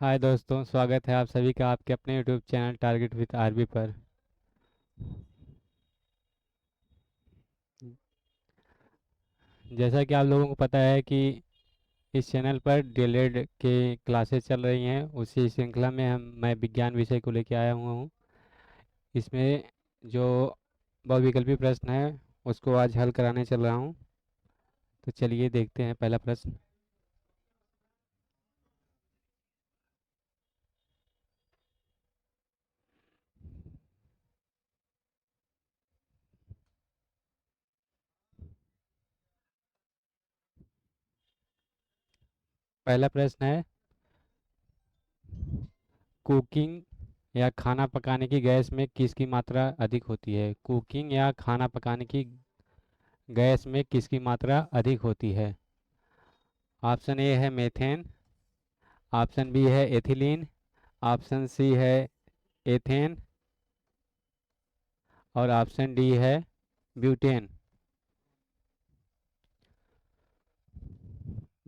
हाय दोस्तों, स्वागत है आप सभी का आपके अपने YouTube channel target with R B. जैसा कि आप लोगों को पता है कि इस चैनल पर डीएलएड के क्लासेस चल रही हैं, उसी श्रृंखला में मैं विज्ञान विषय को लेकर आया हुआ हूँ। इसमें जो बहुविकल्पी प्रश्न है उसको आज हल कराने चल रहा हूँ। तो चलिए देखते हैं पहला प्रश्न। पहला प्रश्न है, कुकिंग या खाना पकाने की गैस में किसकी मात्रा अधिक होती है? कुकिंग या खाना पकाने की गैस में किसकी मात्रा अधिक होती है? ऑप्शन ए है मेथेन, ऑप्शन बी है एथिलीन, ऑप्शन सी है एथेन और ऑप्शन डी है ब्यूटेन।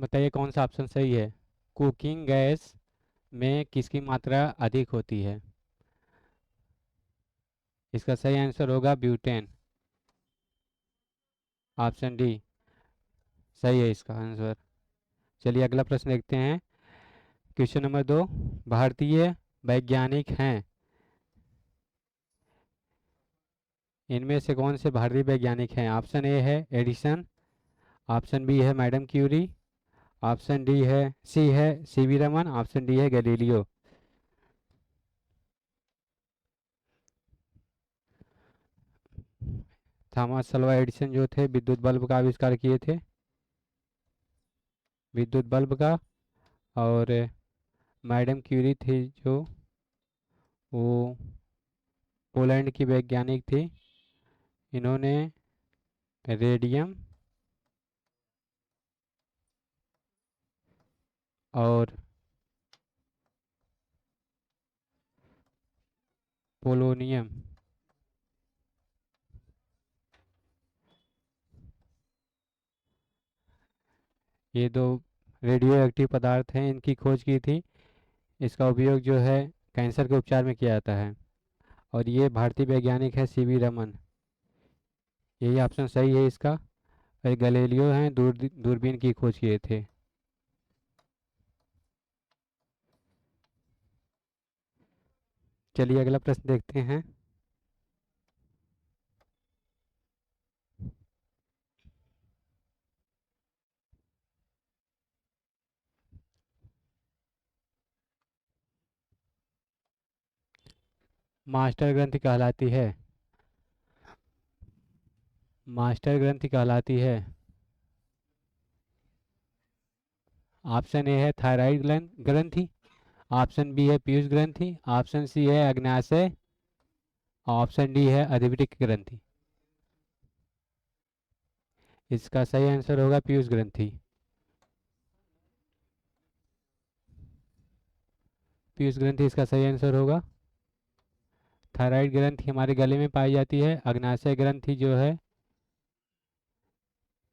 बताइए कौन सा ऑप्शन सही है। कुकिंग गैस में किसकी मात्रा अधिक होती है? इसका सही आंसर होगा ब्यूटेन। ऑप्शन डी सही है इसका आंसर। चलिए अगला प्रश्न देखते हैं। Question number 2। भारतीय वैज्ञानिक हैं, इनमें से कौन से भारतीय वैज्ञानिक हैं? ऑप्शन ए है एडिसन, ऑप्शन बी है मैडम क्यूरी, ऑप्शन डी है सीवी रमन, ऑप्शन डी है गैलीलियो। थॉमस अल्वा एडिसन जो थे विद्युत बल्ब का आविष्कार किए थे, विद्युत बल्ब का। और मैडम क्यूरी थी जो, वो पोलैंड की वैज्ञानिक थी। इन्होंने रेडियम और पोलोनियम, ये दो रेडियो एक्टिव पदार्थ हैं, इनकी खोज की थी। इसका उपयोग जो है कैंसर के उपचार में किया जाता है। और ये भारतीय वैज्ञानिक है सीवी रमन। यही ऑप्शन सही है इसका। और गैलीलियो हैं, दूरबीन की खोज किए थे। चलिए अगला प्रश्न देखते हैं। मास्टर ग्रंथि कहलाती है, मास्टर ग्रंथि कहलाती है। ऑप्शन ए है थायराइड ग्रंथि, ऑप्शन बी है पीयूष ग्रंथि, ऑप्शन सी है अग्नाशय, ऑप्शन डी है अधिवृक्क ग्रंथि। इसका सही आंसर होगा पीयूष ग्रंथि। पीयूष ग्रंथि इसका सही आंसर होगा। थायराइड ग्रंथि हमारे गले में पाई जाती है। अग्नाशय ग्रंथि जो है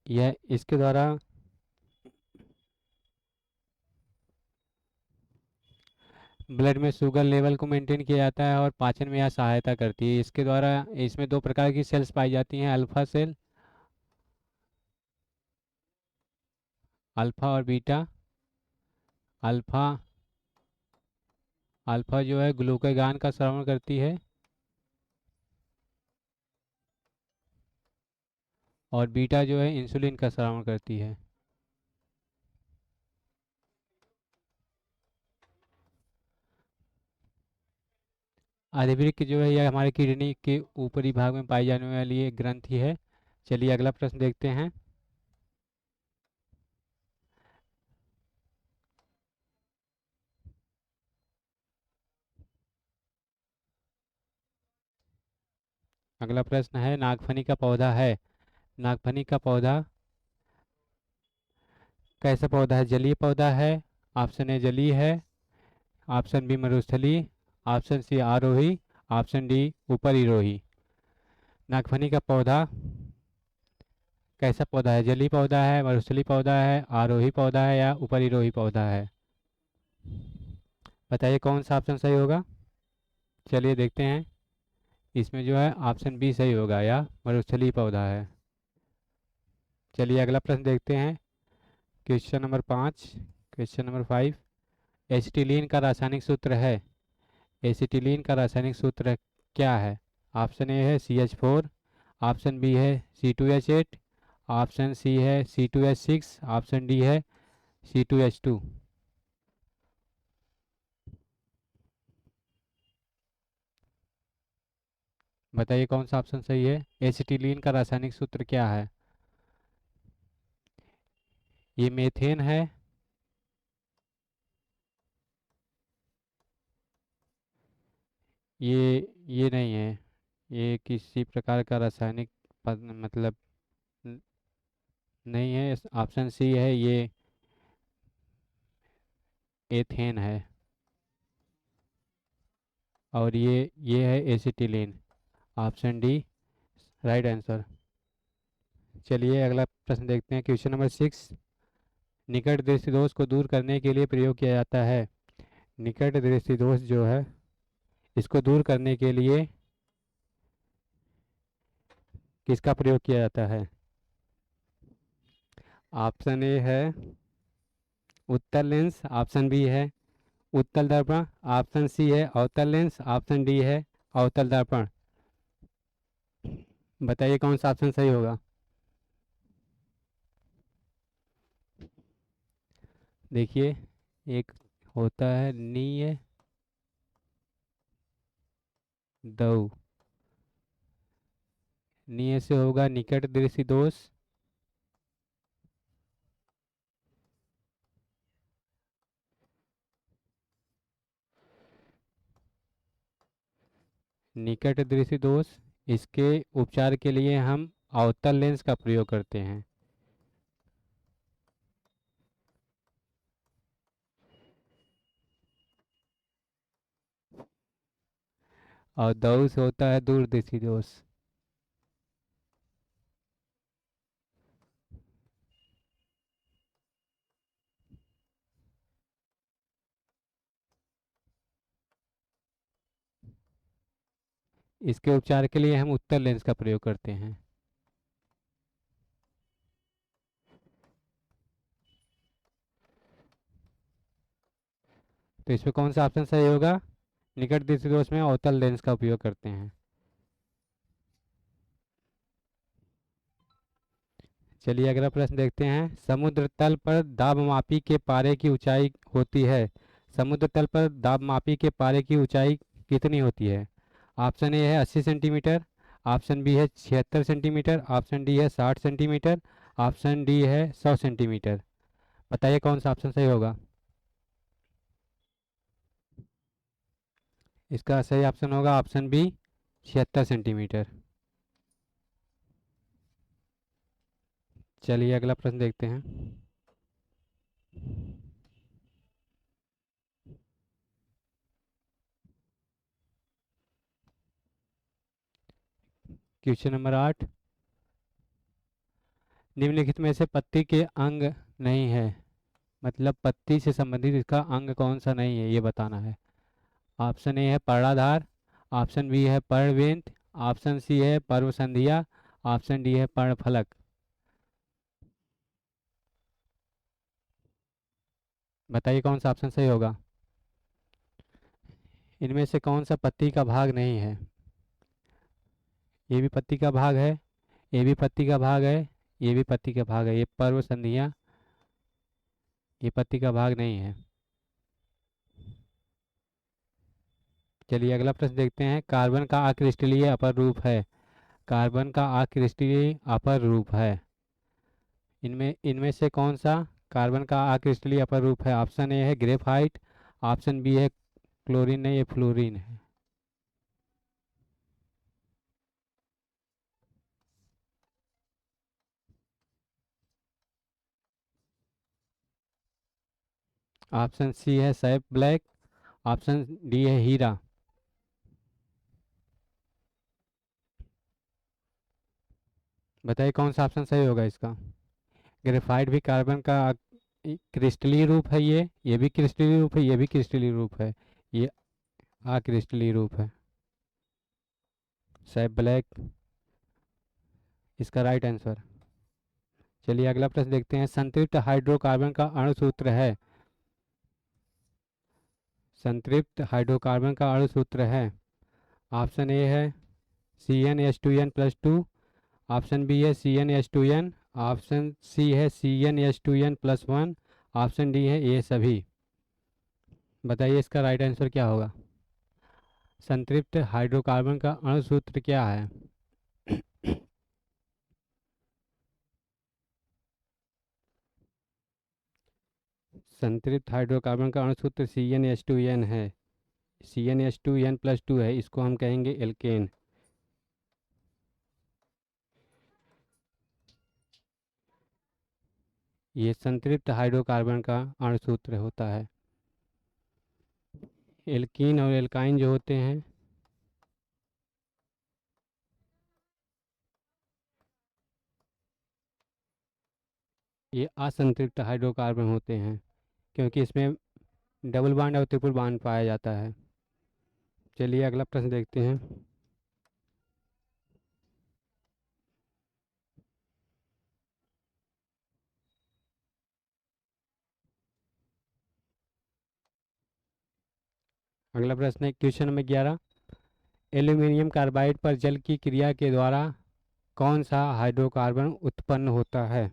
यह इसके द्वारा ब्लड में शुगर लेवल को मेंटेन किया जाता है और पाचन में यह सहायता करती है। इसके द्वारा इसमें दो प्रकार की सेल्स पाई जाती हैं, अल्फा सेल, अल्फा और बीटा। अल्फा अल्फा जो है ग्लूकागान का श्रवण करती है और बीटा जो है इंसुलिन का श्रवण करती है। अधिवृक्क जो है यह हमारे किडनी के ऊपरी भाग में पाई जाने वाली एक ग्रंथि है। चलिए अगला प्रश्न देखते हैं। अगला प्रश्न है, नागफनी का पौधा है, नागफनी का पौधा कैसा पौधा है? जलीय पौधा है, ऑप्शन ए जलीय है, ऑप्शन बी मरुस्थलीय, ऑप्शन सी आरोही, ऑप्शन डी उपरिरोही। नागफनी का पौधा कैसा पौधा है? जलीय पौधा है, मरुस्थलीय पौधा है, आरोही पौधा है या उपरिरोही पौधा है? बताइए कौन सा ऑप्शन सही होगा। चलिए देखते हैं। इसमें जो है ऑप्शन बी सही होगा, या मरुस्थलीय पौधा है। चलिए अगला प्रश्न देखते हैं। Question number 5, question number 5। Acetylene का रासायनिक सूत्र है। एसिटिलीन का रासायनिक सूत्र क्या है। ऑप्शन ए है CH4, ऑप्शन बी है C2H8, ऑप्शन सी है C2H6, ऑप्शन डी है C2H2। बताइए कौन सा ऑप्शन सही है। एसिटिलीन का रासायनिक सूत्र क्या है। ये मेथेन है। ये नहीं है। ये किसी प्रकार का रासायनिक मतलब न- नहीं है। ऑप्शन सी है, ये एथेन है। और ये है acetylene. Option D right answer. चलिए अगला प्रश्न देखते हैं। Question number 6। निकट दृष्टि दोष को दूर करने के लिए प्रयोग किया जाता है। निकट दृष्टि दोष जो है, इसको दूर करने के लिए किसका प्रयोग किया जाता है। ऑप्शन ए है उत्तल लेंस, ऑप्शन बी है उत्तल दर्पण, ऑप्शन सी है अवतल लेंस, ऑप्शन डी है अवतल दर्पण। बताइए कौन सा ऑप्शन सही होगा। देखिए, एक होता है नीय दव। नीय से होगा निकट दृष्टि दोष। निकट दृष्टि दोष, इसके उपचार के लिए हम अवतल लेंस का प्रयोग करते हैं। और दव से होता है दूर दृष्टि दोष। इसके उपचार के लिए हम उत्तल लेंस का प्रयोग करते हैं। तो इसमें कौन सा ऑप्शन सही होगा। निकट दृष्टि दोष में अवतल लेंस का उपयोग करते हैं। चलिए अगला प्रश्न देखते हैं। समुद्र तल पर दाबमापी के पारे की ऊंचाई होती है। समुद्र तल पर दाबमापी के पारे की ऊंचाई कितनी होती है। ऑप्शन ए है 80 सेंटीमीटर, ऑप्शन बी है 76 सेंटीमीटर, ऑप्शन डी है 60 सेंटीमीटर, ऑप्शन डी है 100 सेंटीमीटर। बताइए कौन सा ऑप्शन सही होगा। इसका सही ऑप्शन होगा ऑप्शन बी 76 सेंटीमीटर। चलिए अगला प्रश्न देखते हैं। Question number 8। निम्नलिखित में से पत्ती के अंग नहीं है। मतलब पत्ती से संबंधित इसका अंग कौन सा नहीं है, ये बताना है। ऑप्शन ए है पर्णाधार, ऑप्शन बी है पर्णवेंत, ऑप्शन सी है पर्वसंधिया, ऑप्शन डी है पर्णफलक। बताइए कौन सा ऑप्शन सही होगा। इनमें से कौन सा पत्ती का भाग नहीं है। ये भी पत्ती का भाग है, ये भी पत्ती का भाग है, ये भी पत्ती का भाग है। ये पर्वसंधिया, ये पत्ती का भाग नहीं है। चलिए अगला प्रश्न देखते हैं। कार्बन का अक्रिस्टलीय अपर रूप है। कार्बन का अक्रिस्टलीय अपर रूप है। इनमें इनमें से कौन सा कार्बन का अक्रिस्टलीय अपर रूप है। ऑप्शन ए है ग्रेफाइट, ऑप्शन बी है क्लोरीन, नहीं ये फ्लोरीन है। ऑप्शन सी है सैप ब्लैक, ऑप्शन डी है हीरा। बताइए कौन सा ऑप्शन सही होगा इसका। ग्रेफाइट भी कार्बन का क्रिस्टलीय रूप है, ये भी क्रिस्टलीय रूप है, ये भी क्रिस्टलीय रूप है, ये अक्रिस्टलीय रूप है। सैप ब्लैक इसका राइट आंसर। चलिए अगला प्रश्न देखते हैं। संतृप्त हाइड्रोकार्बन का अणु सूत्र है। संतृप्त हाइड्रोकार्बन का अणु सूत्र है। ऑप्शन ए है CnH2n+2, ऑप्शन बी है CnH2n, ऑप्शन सी है CnH2n+1, ऑप्शन डी है ये सभी। बताइए इसका राइट आंसर क्या होगा। संतृप्त हाइड्रोकार्बन का अणु सूत्र क्या है। संतृप्त हाइड्रोकार्बन का अणु सूत्र CnH2n है। CnH2n+2 है, इसको हम कहेंगे एल्केन। ये संतृप्त हाइड्रोकार्बन का अणु सूत्र होता है। एल्कीन और एल्काइन जो होते हैं, ये असंतृप्त हाइड्रोकार्बन होते हैं, क्योंकि इसमें डबल बॉन्ड और ट्रिपल बॉन्ड पाया जाता है। चलिए अगला प्रश्न देखते हैं। अगला प्रश्न है क्वेश्चन नंबर 11। एल्यूमिनियम कार्बाइड पर जल की क्रिया के द्वारा कौन सा हाइड्रोकार्बन उत्पन्न होता है।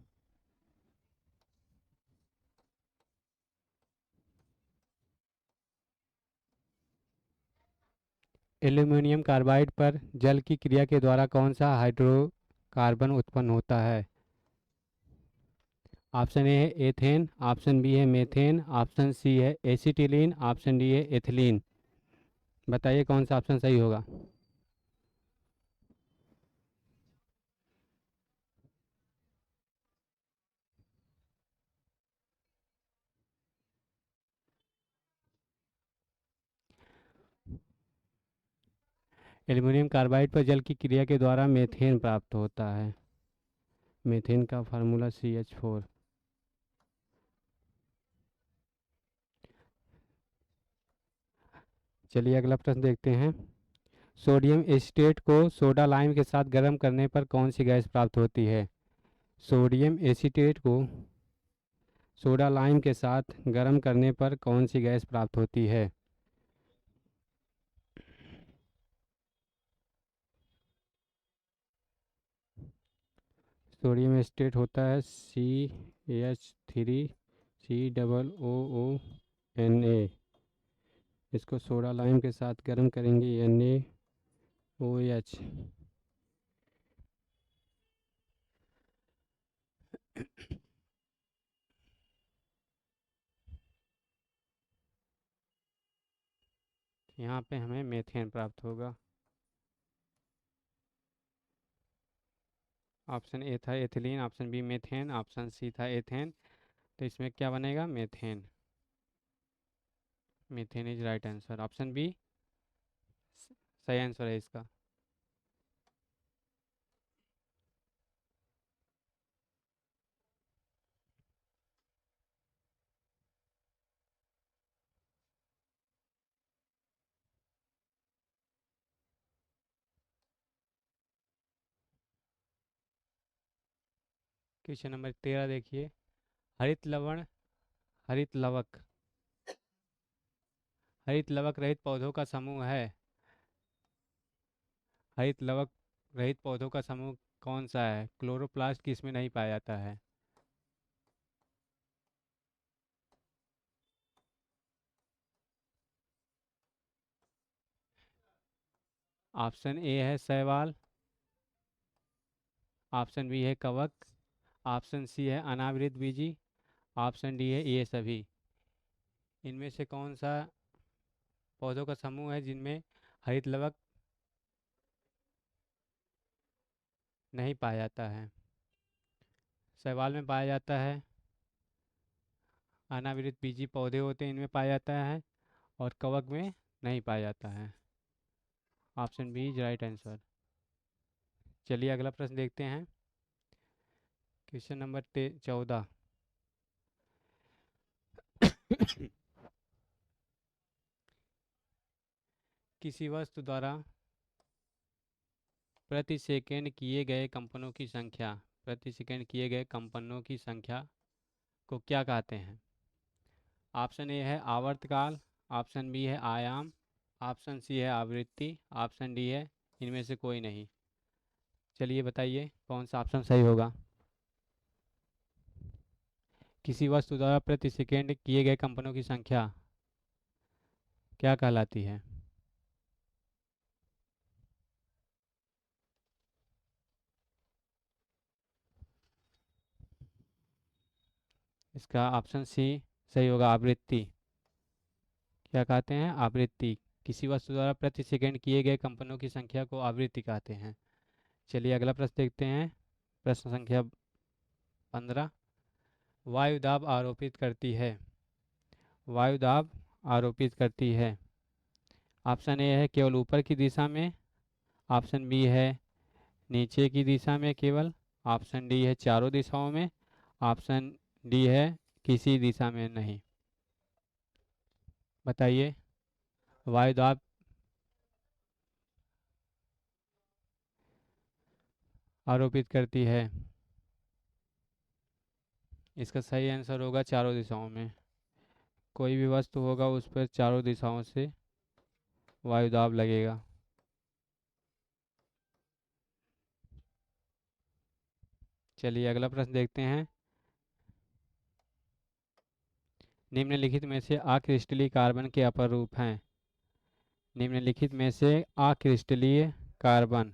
एल्यूमिनियम कार्बाइड पर जल की क्रिया के द्वारा कौन सा हाइड्रोकार्बन उत्पन्न होता है। ऑप्शन ए है एथेन, ऑप्शन बी है मेथेन, ऑप्शन सी है एसिटिलीन, ऑप्शन डी है एथिलीन। बताइए कौन सा ऑप्शन सही होगा। एल्यूमिनियम कार्बाइड पर जल की क्रिया के द्वारा मेथेन प्राप्त होता है। मेथेन का फार्मूला CH4। चलिए अगला प्रश्न देखते हैं। सोडियम एसीटेट को सोडा लाइम के साथ गर्म करने पर कौन सी गैस प्राप्त होती है। सोडियम एसीटेट को सोडा लाइम के साथ गर्म करने पर कौन सी गैस प्राप्त होती है। सोडियम एसीटेट होता है CH3COONA। इसको सोडा लाइम के साथ गर्म करेंगे NaOH। यहाँ पे हमें मेथेन प्राप्त होगा। ऑप्शन ए था ethylene, option B methane, option C था एथेन। तो इसमें क्या बनेगा, methane. Methane is right answer. Option B सही आंसर है इसका। क्वेश्चन नंबर 13 देखिए। हरित लवण हरित लवक हरित लवक रहित पौधों का समूह है। हरित लवक रहित पौधों का समूह कौन सा है। क्लोरोप्लास्ट किसमें नहीं पाया जाता है। ऑप्शन ए है शैवाल, ऑप्शन बी है कवक, ऑप्शन सी है अनावृत बीजी, ऑप्शन डी है ये सभी। इनमें से कौन सा पौधों का समूह है जिनमें हरित लवक नहीं पाया जाता है। शैवाल में पाया जाता है, अनावृत बीजी पौधे होते हैं इनमें पाया जाता है, और कवक में नहीं पाया जाता है। Option B is right answer. चलिए अगला प्रश्न देखते हैं। Question number 14। किसी वस्तु द्वारा प्रति सेकंड किए गए कंपनों की संख्या, प्रति सेकंड किए गए कंपनों की संख्या को क्या कहते हैं? ऑप्शन ए है आवर्तकाल, ऑप्शन बी है आयाम, ऑप्शन सी है आवृत्ति, ऑप्शन डी है इनमें से कोई नहीं। चलिए बताइए कौन सा ऑप्शन सही होगा। किसी वस्तु द्वारा प्रति सेकंड किए गए कंपनों की संख्या क्या कहलाती है? इसका ऑप्शन सी सही होगा, आवृत्ति। क्या कहते हैं? आवृत्ति। किसी वस्तु द्वारा प्रति सेकंड किए गए कंपनों की संख्या को आवृत्ति कहते हैं। चलिए अगला प्रश्न देखते हैं। प्रश्न संख्या 15। वायु दाब आरोपित करती है। वायु दाब आरोपित करती है। ऑप्शन ए है केवल ऊपर की दिशा में, ऑप्शन बी है नीचे की दिशा में केवल, ऑप्शन डी है चारों दिशाओं में, ऑप्शन डी है किसी दिशा में नहीं। बताइए। वायु दाब आरोपित करती है। इसका सही आंसर होगा चारों दिशाओं में। कोई भी वस्तु होगा उस पर चारों दिशाओं से वायु दाब लगेगा। चलिए अगला प्रश्न देखते हैं। निम्नलिखित में से अक्रिस्टलीय कार्बन के अपर रूप हैं। निम्नलिखित में से अक्रिस्टलीय कार्बन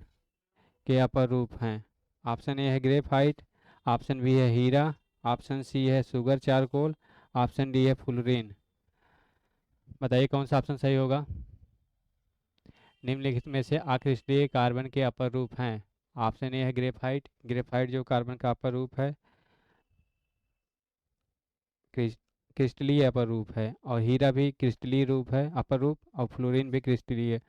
के अपर रूप हैं। ऑप्शन ए है ग्रेफाइट, ऑप्शन बी है हीरा, ऑप्शन सी है सुगर चारकोल, ऑप्शन डी है फ्लोरीन। बताइए कौन सा ऑप्शन सही होगा। निम्नलिखित में से अक्रिस्टलीय कार्बन के अपर रूप हैं। ऑप्शन ए है ग्रेफाइट, ग्रेफाइट जो कार्बन का अपर रूप है, क्रिस्टलीय अपर रूप है, और हीरा भी क्रिस्टलीय रूप है अपर रूप, और फ्लोरीन भी क्रिस्टलीय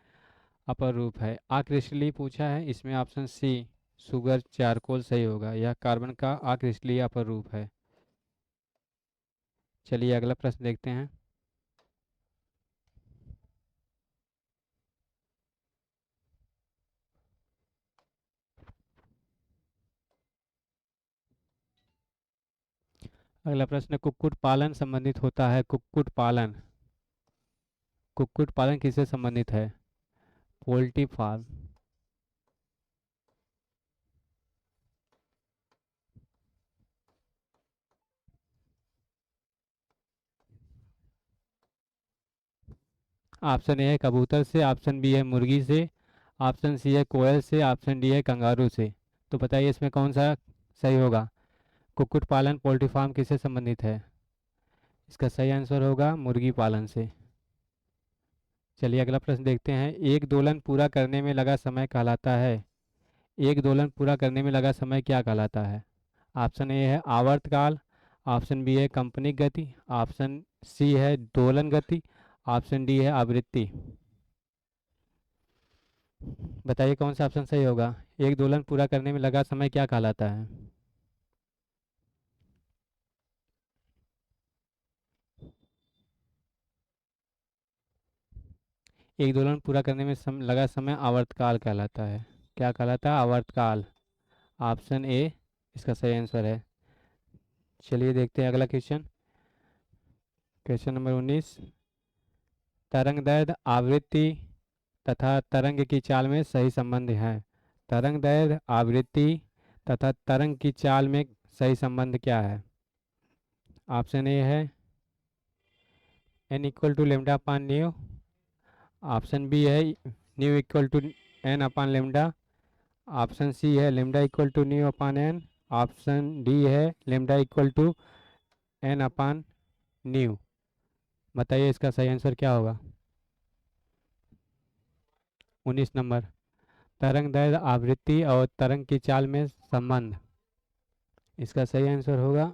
अपर रूप है। अक्रिस्टलीय पूछा है, इसमें ऑप्शन सी सुगर चारकोल सही होगा। यह कार्बन का अक्रिस्टलीय अपर रूप है। चलिए अगला प्रश्न देखते हैं। अगला प्रश्न कुक्कुट पालन संबंधित होता है। कुक्कुट पालन, कुक्कुट पालन किससे संबंधित है? Poultry farm. ऑप्शन ए है कबूतर से, ऑप्शन बी है मुर्गी से, ऑप्शन सी है कोयल से, ऑप्शन डी है कंगारू से। तो बताइए इसमें कौन सा सही होगा। कुक्कुट पालन पोल्ट्री फार्म किससे संबंधित है? इसका सही आंसर होगा मुर्गी पालन से। चलिए अगला प्रश्न देखते हैं। एक दोलन पूरा करने में लगा समय कहलाता है। एक दोलन पूरा करने में लगा समय क्या कहलाता है? ऑप्शन ए है आवर्तकाल, ऑप्शन बी है कंपनिक गति, ऑप्शन सी है दोलन गति, ऑप्शन डी है आवृत्ति। बताइए कौन सा ऑप्शन सही होगा। एक दोलन पूरा करने में लगा समय क्या कहलाता है? एक दोलन पूरा करने में लगा समय आवर्तकाल कहलाता है। क्या कहलाता है? आवर्तकाल। ऑप्शन ए इसका सही आंसर है। चलिए देखते हैं अगला क्वेश्चन। Question number 19। तरंग दैर्ध्य आवृत्ति तथा तरंग की चाल में सही संबंध है। तरंग दैर्ध्य आवृत्ति तथा तरंग की चाल में सही संबंध क्या है? ऑप्शन ए है n equal to lambda upon nu, option B है nu equal to n upon lambda, option C है lambda equal to nu upon n, option D है lambda equal to n upon nu. बताइए इसका सही answer क्या होगा। 19 number, तरंग दैर्ध्य आवृत्ति और तरंग की चाल में संबंध। इसका सही आंसर होगा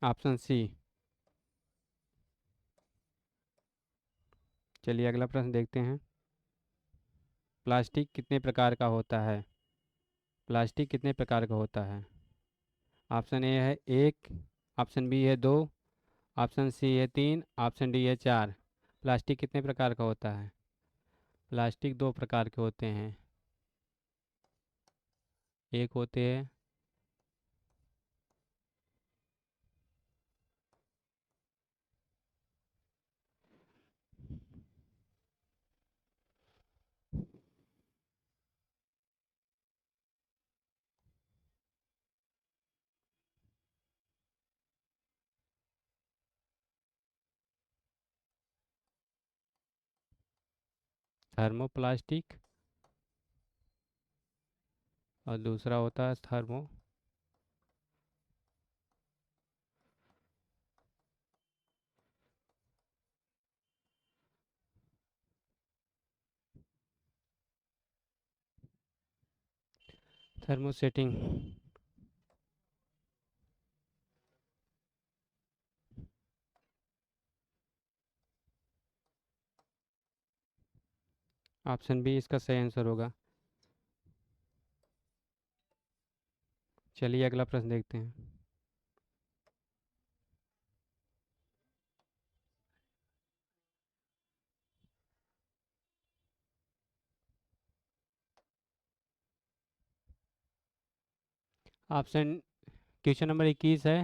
ऑप्शन सी। चलिए अगला प्रश्न देखते हैं। प्लास्टिक कितने प्रकार का होता है? प्लास्टिक कितने प्रकार का होता है? ऑप्शन ए है 1, ऑप्शन बी है 2, ऑप्शन सी है 3, ऑप्शन डी है 4। प्लास्टिक कितने प्रकार का होता है? प्लास्टिक 2 प्रकार के होते हैं। एक होते हैं थर्मोप्लास्टिक और दूसरा होता है थर्मो। थर्मोसेटिंग। ऑप्शन बी इसका सही आंसर होगा। चलिए अगला प्रश्न देखते हैं। ऑप्शन क्वेश्चन नंबर 21 है,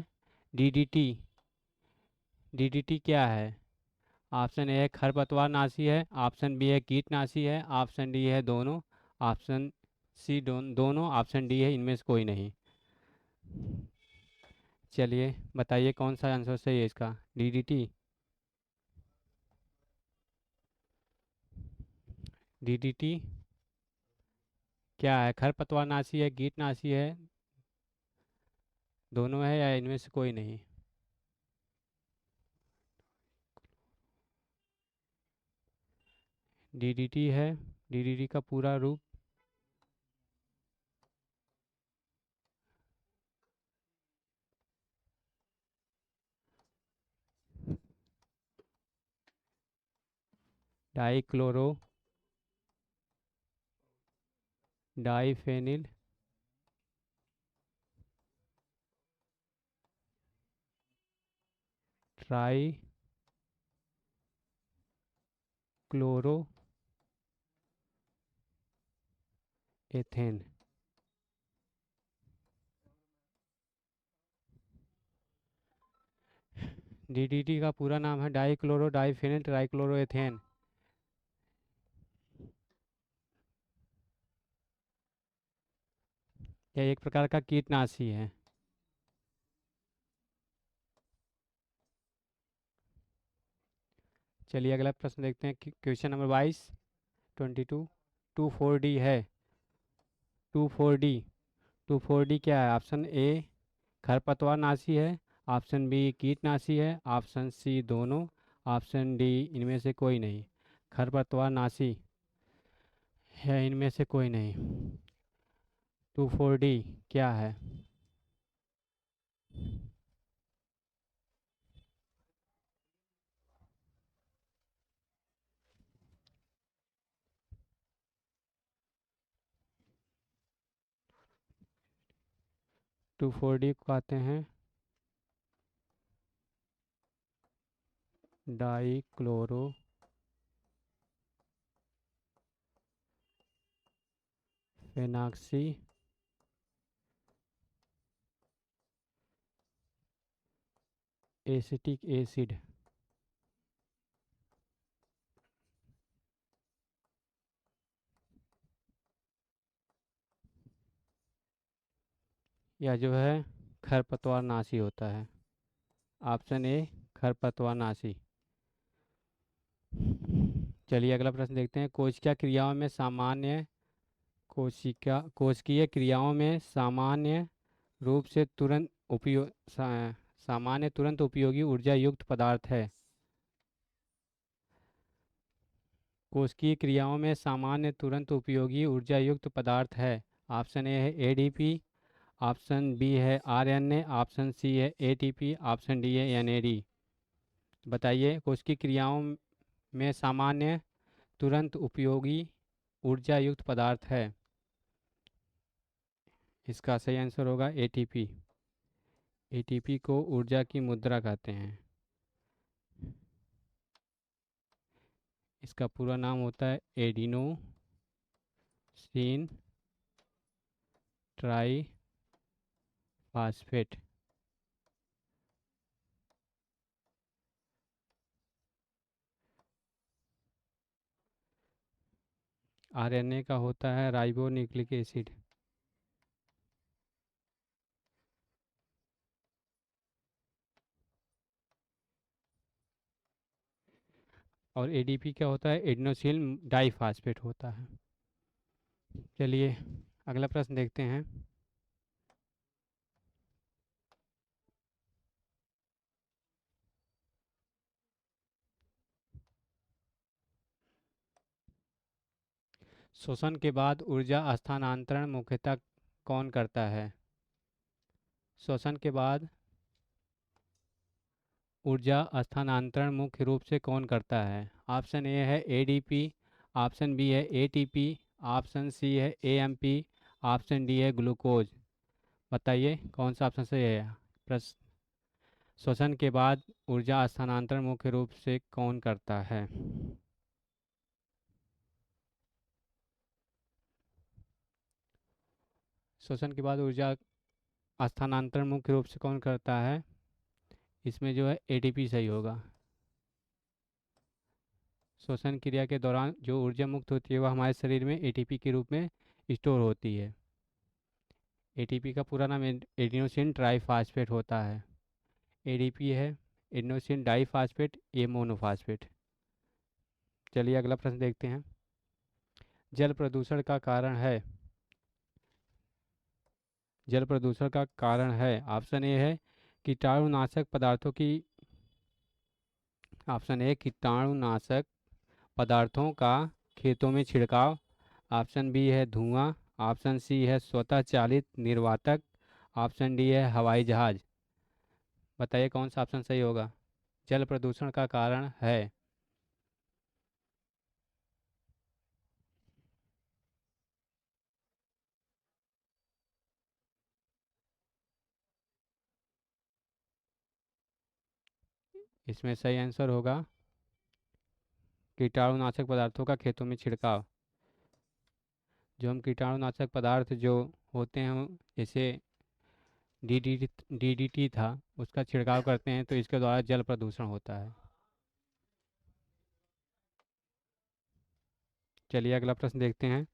डीडीटी। डीडीटी क्या है? ऑप्शन ए है खरपतवार नाशी है, ऑप्शन बी है कीटनाशी है, ऑप्शन डी है दोनों, ऑप्शन सी दोनों, ऑप्शन डी है इनमें से कोई नहीं। चलिए बताइए कौन सा आंसर सही है इसका। डीडीटी। डीडीटी क्या है? खरपतवार नाशी है, कीटनाशी है, दोनों है या इनमें से कोई नहीं? डीडीटी है। डीडीटी का पूरा रूप dichloro diphenyl try chloro ethane. DDT का पूरा नाम है डाइक्लोरो डाइफेनिल ट्राइक्लोरोएथेन। यह एक प्रकार का कीटनाशी है। चलिए अगला प्रश्न देखते हैं। क्वेश्चन नंबर 22, 22, 24D है। 24D। 24D क्या है? ऑप्शन ए खरपतवार नाशी है, ऑप्शन बी कीटनाशी है, ऑप्शन सी दोनों, ऑप्शन डी इनमें से कोई नहीं। खरपतवार नाशी है, इनमें से कोई नहीं। 24D क्या है? 24D को कहते हैं डाइक्लोरो फेनॉक्सी एसिटिक एसिड। यह जो है खरपतवार नाशी होता है। ऑप्शन ए खरपतवार नाशी। चलिए अगला प्रश्न देखते हैं। कोशिकीय क्रियाओं में सामान्य रूप से सामान्य तुरंत उपयोगी ऊर्जा युक्त पदार्थ है। कोशिकीय क्रियाओं में सामान्य तुरंत उपयोगी ऊर्जा युक्त पदार्थ है। ऑप्शन ए है एडीपी, ऑप्शन बी है आरएनए, ऑप्शन सी है एटीपी, ऑप्शन डी है एनएडी। बताइए कोशिकीय क्रियाओं में सामान्य तुरंत उपयोगी ऊर्जा युक्त पदार्थ है। इसका सही आंसर होगा एटीपी। एटीपी को ऊर्जा की मुद्रा कहते हैं। इसका पूरा नाम होता है एडिनोसिन ट्राई फास्फेट। आरएनए का होता है राइबो न्यूक्लिक एसिड। और एडीपी क्या होता है? एडिनोसिन डाइफास्फेट होता है। चलिए अगला प्रश्न देखते हैं। शोषण के बाद ऊर्जा स्थानांतरण मुख्यतः कौन करता है? शोषण के बाद ऊर्जा स्थानांतरण मुख्य रूप से कौन करता है? ऑप्शन ए है एडीपी, ऑप्शन बी है एटीपी, ऑप्शन सी है एएमपी, ऑप्शन डी है ग्लूकोज। बताइए कौन सा ऑप्शन सही है? प्रश्न, शोषण के बाद ऊर्जा स्थानांतरण मुख्य रूप से कौन करता है? शोषण के बाद ऊर्जा स्थानांतरण मुख्य रूप से कौन करता है? इसमें जो है एटीपी सही होगा। श्वसन क्रिया के दौरान जो ऊर्जा मुक्त होती है वह हमारे शरीर में एटीपी के रूप में स्टोर होती है। एटीपी का पूरा नाम एडिनोसिन ट्राइफास्फेट होता है। एडीपी है एडिनोसिन डाइफास्फेट, ये मोनोफास्फेट। चलिए अगला प्रश्न देखते हैं। जल प्रदूषण का कारण है, जल प्रदूषण का कारण है ऑप्शन ए है कीटाणुनाशक पदार्थों की, ऑप्शन ए कीटाणुनाशक पदार्थों का खेतों में छिड़काव, ऑप्शन बी है धुआं, ऑप्शन सी है स्वतः चालित निर्वातक, ऑप्शन डी है हवाई जहाज। बताइए कौन सा ऑप्शन सही होगा? जल प्रदूषण का कारण है, इसमें सही आंसर होगा कीटाणुनाशक पदार्थों का खेतों में छिड़काव। जो हम कीटाणुनाशक पदार्थ जो होते हैं जैसे डीडीटी था, उसका छिड़काव करते हैं तो इसके द्वारा जल प्रदूषण होता है। चलिए अगला प्रश्न देखते हैं।